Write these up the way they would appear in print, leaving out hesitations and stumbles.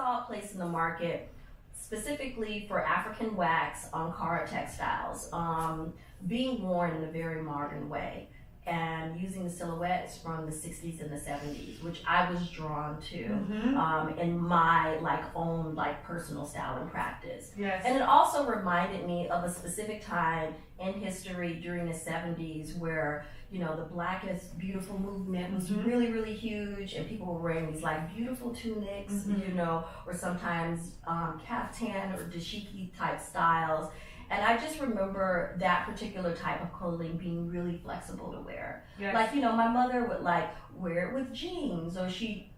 saw a place in the market specifically for African wax ankara textiles, being worn in a very modern way, and using the silhouettes from the 60s and the 70s, which I was drawn to in my own personal style and practice. Yes. And it also reminded me of a specific time in history during the 70s where, you know, the Black is Beautiful movement was really, really huge, and people were wearing these beautiful tunics, you know, or sometimes kaftan or dashiki type styles. And I just remember that particular type of clothing being really flexible to wear. Yes. You know, my mother would wear it with jeans, or she'd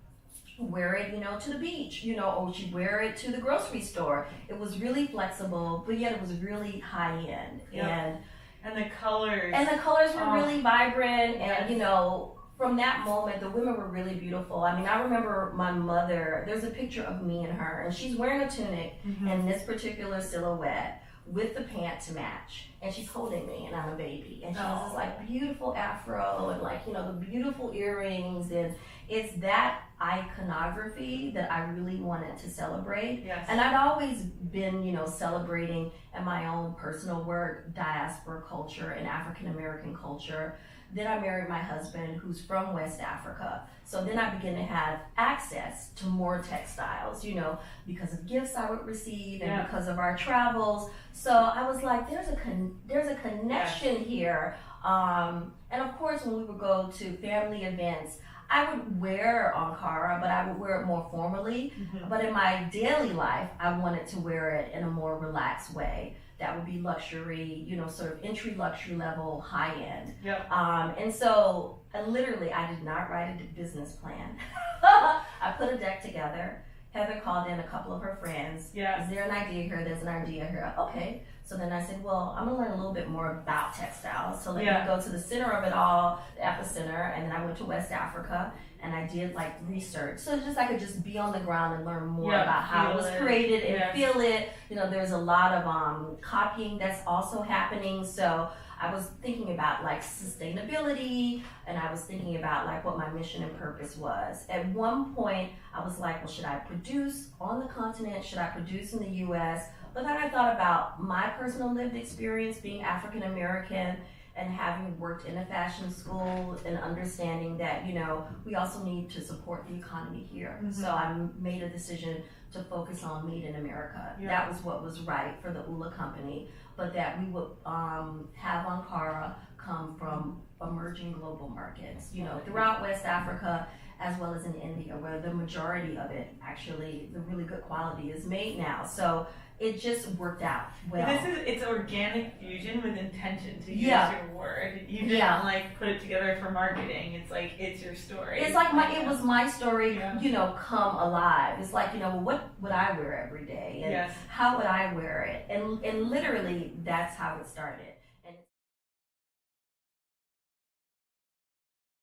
wear it, you know, to the beach, you know, or she'd wear it to the grocery store. It was really flexible, but yet it was really high end. Yep. And the colors. And the colors were really vibrant, Yes. and you know, from that moment, the women were really beautiful. I mean, I remember my mother, there's a picture of me and her, and she's wearing a tunic and this particular silhouette with the pant to match, and she's holding me, and I'm a baby, and she has this beautiful afro, and you know, the beautiful earrings, and it's that iconography that I really wanted to celebrate. Yes. And I'd always been, you know, celebrating in my own personal work diaspora culture and African American culture. Then I married my husband, who's from West Africa. So then I began to have access to more textiles, you know, because of gifts I would receive and because of our travels. So I was like, there's a connection here. And of course, when we would go to family events, I would wear ankara, but I would wear it more formally. But in my daily life, I wanted to wear it in a more relaxed way. That would be luxury, you know, sort of entry luxury level, high end. Yep. And so literally, I did not write a business plan. I put a deck together. Heather called in a couple of her friends. Yeah. Is there an idea here? There's an idea here. Okay. So then I said, well, I'm gonna learn a little bit more about textiles. So let me go to the center of it all, the epicenter, and then I went to West Africa and I did research. So just I could just be on the ground and learn more about how it was created and feel it. You know, there's a lot of copying that's also happening. So I was thinking about sustainability, and I was thinking about what my mission and purpose was. At one point, I was like, well, should I produce on the continent? Should I produce in the US? But then I thought about my personal lived experience being African American and having worked in a fashion school and understanding that, you know, we also need to support the economy here. So I made a decision to focus on Made in America. That was what was right for the Oula Company, but that we would have ankara come from emerging global markets, you know, throughout West Africa, as well as in India, where the majority of it, actually, the really good quality is made now. So it just worked out well. It's organic fusion with intention, to use your word. You didn't put it together for marketing. It's it's your story. It's it was my story, you know, come alive. It's you know, what would I wear every day? And how would I wear it? And literally, that's how it started.